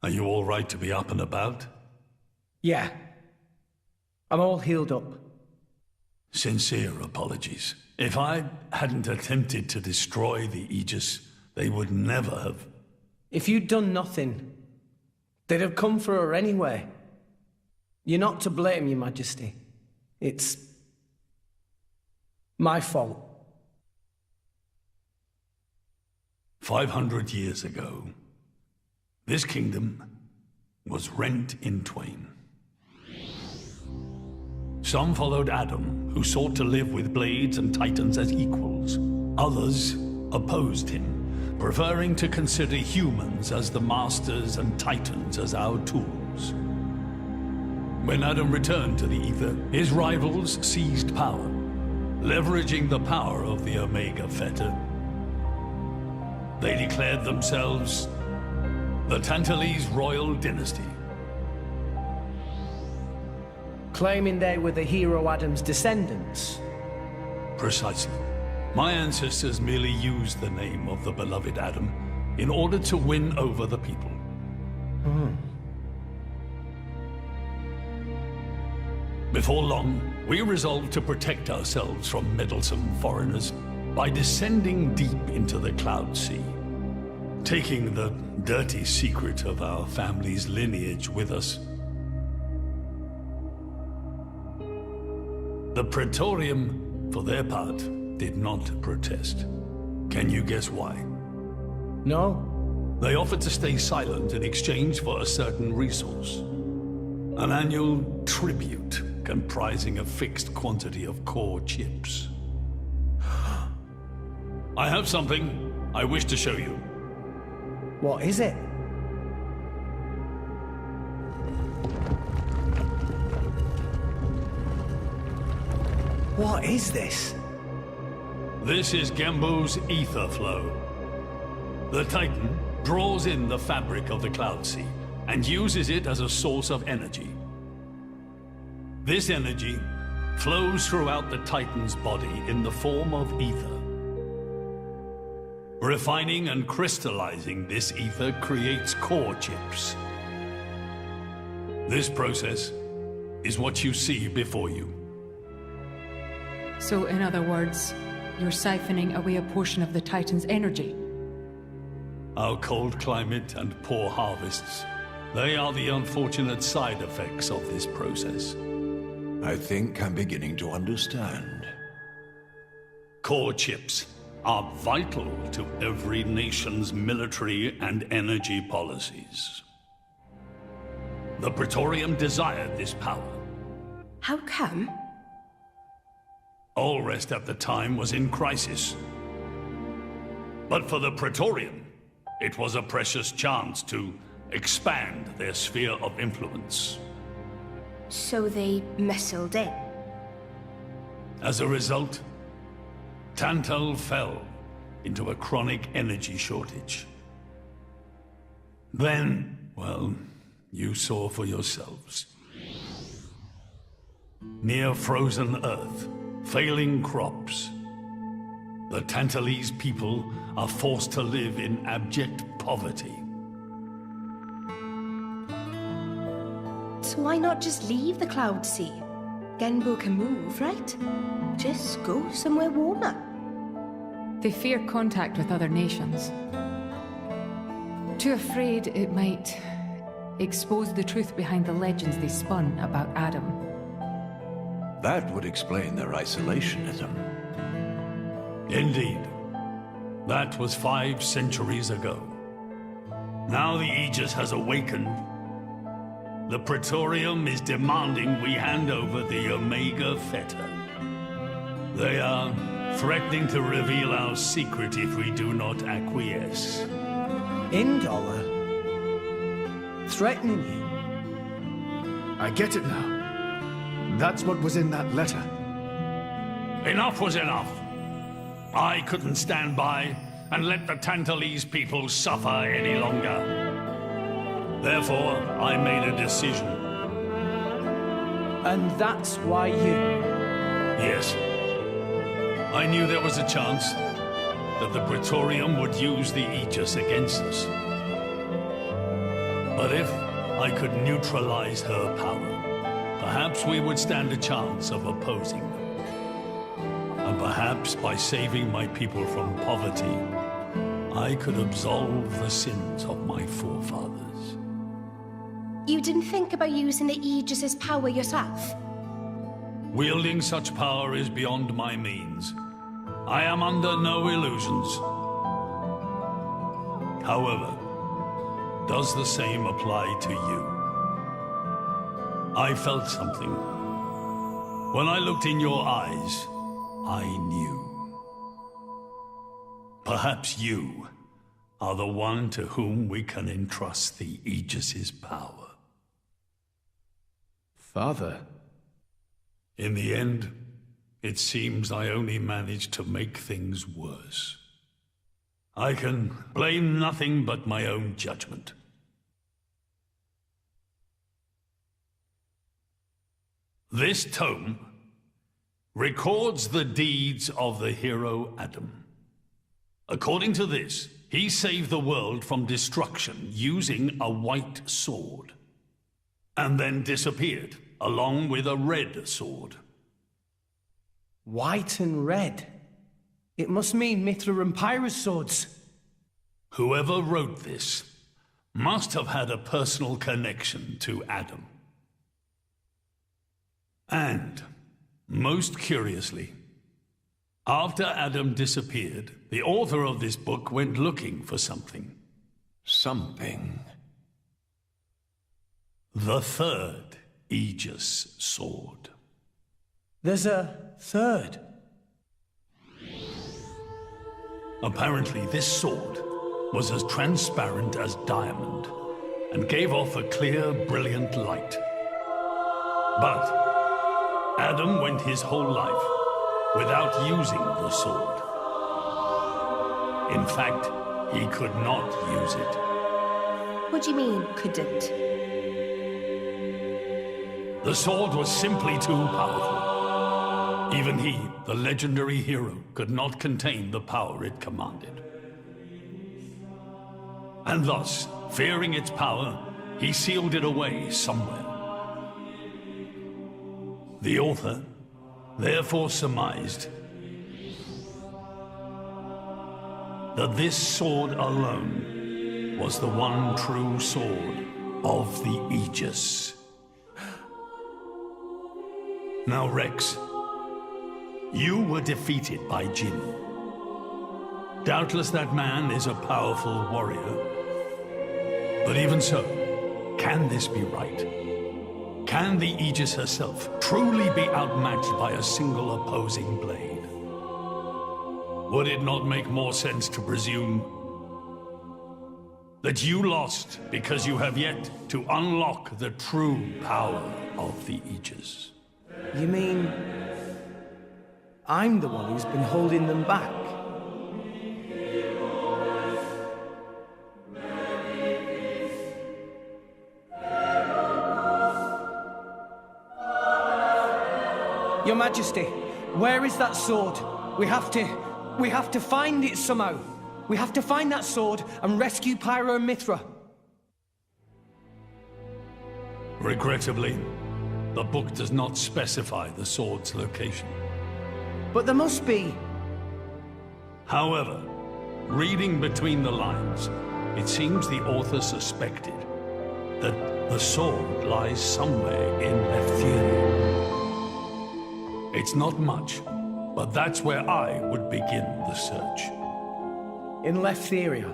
Are you all right to be up and about? Yeah. I'm all healed up. Sincere apologies. If I hadn't attempted to destroy the Aegis, they would never have... If you'd done nothing, they'd have come for her anyway. You're not to blame, Your Majesty. It's... my fault. 500 years ago, this kingdom was rent in twain. Some followed Adam, who sought to live with blades and titans as equals. Others opposed him, preferring to consider humans as the masters and titans as our tools. When Adam returned to the Ether, his rivals seized power, leveraging the power of the Omega Fetter. They declared themselves the Tantalese royal dynasty. Claiming they were the hero Adam's descendants. Precisely. My ancestors merely used the name of the beloved Adam in order to win over the people. Before long, we resolved to protect ourselves from meddlesome foreigners by descending deep into the Cloud Sea, taking the dirty secret of our family's lineage with us. The Praetorium, for their part, did not protest. Can you guess why? No. They offered to stay silent in exchange for a certain resource. An annual tribute comprising a fixed quantity of core chips. I have something I wish to show you. What is it? What is this? This is Gembo's ether flow. The Titan draws in the fabric of the Cloud Sea and uses it as a source of energy. This energy flows throughout the Titan's body in the form of ether. Refining and crystallizing this ether creates core chips. This process is what you see before you. So, in other words, you're siphoning away a portion of the Titan's energy? Our cold climate and poor harvests, they are the unfortunate side effects of this process. I think I'm beginning to understand. Core chips are vital to every nation's military and energy policies. The Praetorium desired this power. How come? Allrest at the time was in crisis. But for the Praetorium, it was a precious chance to expand their sphere of influence. So they muscled in. As a result, Tantal fell into a chronic energy shortage. Then, well, you saw for yourselves. Near frozen Earth, failing crops, the Tantalese people are forced to live in abject poverty. So why not just leave the Cloud Sea? Genbo can move, right? Just go somewhere warmer. They fear contact with other nations. Too afraid it might expose the truth behind the legends they spun about Adam. That would explain their isolationism. Indeed. That was 5 centuries ago. Now the Aegis has awakened. The Praetorium is demanding we hand over the Omega Fetter. They are threatening to reveal our secret if we do not acquiesce. Indollar? Threaten you? I get it now. That's what was in that letter. Enough was enough. I couldn't stand by and let the Tantalese people suffer any longer. Therefore, I made a decision. And that's why you... Yes. I knew there was a chance that the Praetorium would use the Aegis against us. But if I could neutralize her power, perhaps we would stand a chance of opposing them. And perhaps by saving my people from poverty, I could absolve the sins of my forefathers. You didn't think about using the Aegis' power yourself? Wielding such power is beyond my means. I am under no illusions. However, does the same apply to you? I felt something. When I looked in your eyes, I knew. Perhaps you are the one to whom we can entrust the Aegis' power. Father? In the end, it seems I only managed to make things worse. I can blame nothing but my own judgment. This tome records the deeds of the hero Adam. According to this, he saved the world from destruction using a white sword, and then disappeared, along with a red sword. White and red? It must mean Mythra and Pyra's swords. Whoever wrote this must have had a personal connection to Adam. And, most curiously, after Adam disappeared, the author of this book went looking for something. Something. The third Aegis sword. There's a third. Apparently, this sword was as transparent as diamond and gave off a clear, brilliant light. But Adam went his whole life without using the sword. In fact, he could not use it. What do you mean, couldn't? The sword was simply too powerful. Even he, the legendary hero, could not contain the power it commanded. And thus, fearing its power, he sealed it away somewhere. The author therefore surmised that this sword alone was the one true sword of the Aegis. Now, Rex, you were defeated by Jinn. Doubtless that man is a powerful warrior. But even so, can this be right? Can the Aegis herself truly be outmatched by a single opposing blade? Would it not make more sense to presume that you lost because you have yet to unlock the true power of the Aegis? You mean I'm the one who's been holding them back? Your Majesty, where is that sword? We have to find it somehow. We have to find that sword and rescue Pyra and Mythra. Regrettably, the book does not specify the sword's location. But there must be. However, reading between the lines, it seems the author suspected that the sword lies somewhere in Leftheria. It's not much, but that's where I would begin the search. In Leftheria.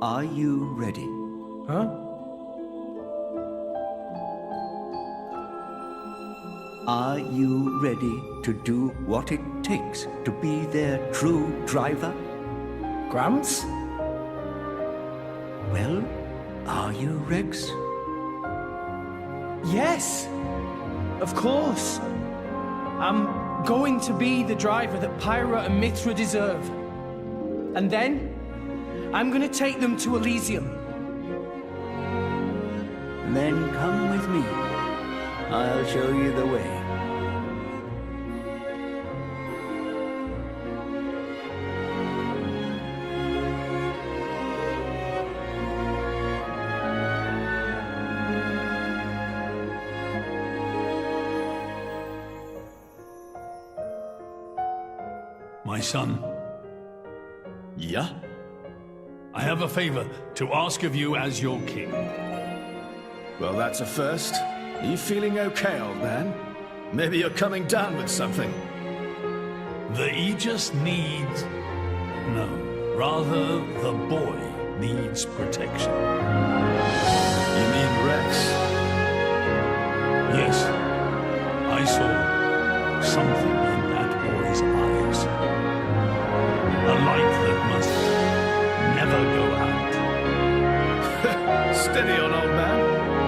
Are you ready? Huh? Are you ready to do what it takes to be their true driver? Gramps? Well, are you, Rex? Yes! Of course! I'm going to be the driver that Pyra and Mythra deserve. And then, I'm going to take them to Elysium. Then come with me. I'll show you the way. My son, Yeah? I have a favor to ask of you as your king. Well, that's a first. Are you feeling okay, old man? Maybe you're coming down with something. The Aegis needs... No, rather the boy needs protection. You mean Rex? Yes, I saw something in that boy's eyes. A light that must never go out. Steady on, old man.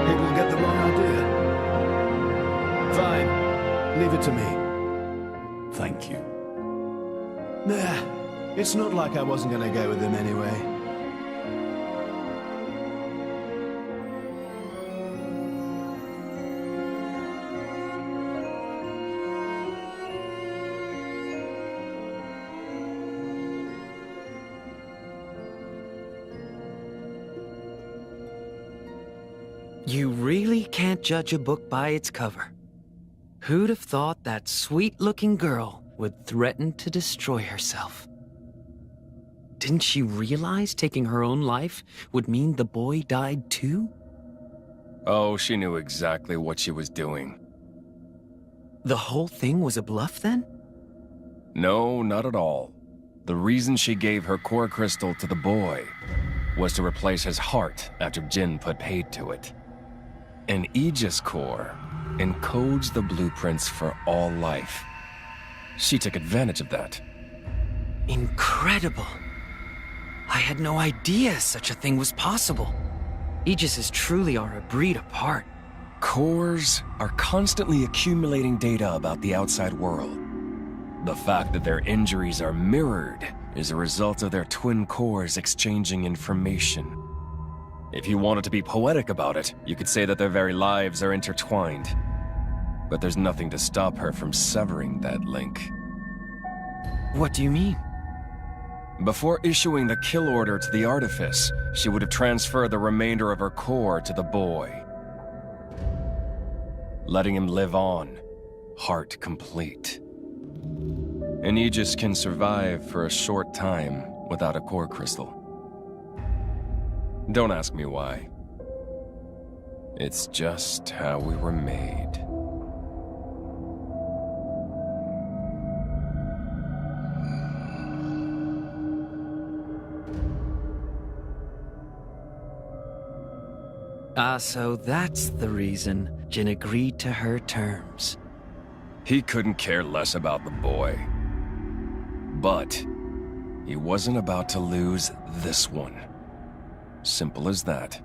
People get the wrong idea. Fine. Leave it to me. Thank you. Nah, it's not like I wasn't gonna go with him anyway. You really can't judge a book by its cover. Who'd have thought that sweet-looking girl would threaten to destroy herself? Didn't she realize taking her own life would mean the boy died too? Oh, she knew exactly what she was doing. The whole thing was a bluff then? No, not at all. The reason she gave her core crystal to the boy was to replace his heart after Jin put paid to it. An Aegis core encodes the blueprints for all life. She took advantage of that. Incredible. I had no idea such a thing was possible. Aegises truly are a breed apart. Cores are constantly accumulating data about the outside world. The fact that their injuries are mirrored is a result of their twin cores exchanging information. If you wanted to be poetic about it, you could say that their very lives are intertwined. But there's nothing to stop her from severing that link. What do you mean? Before issuing the kill order to the Artifice, she would have transferred the remainder of her core to the boy, letting him live on, heart complete. An Aegis can survive for a short time without a core crystal. Don't ask me why. It's just how we were made. So that's the reason Jin agreed to her terms. He couldn't care less about the boy. But he wasn't about to lose this one. Simple as that.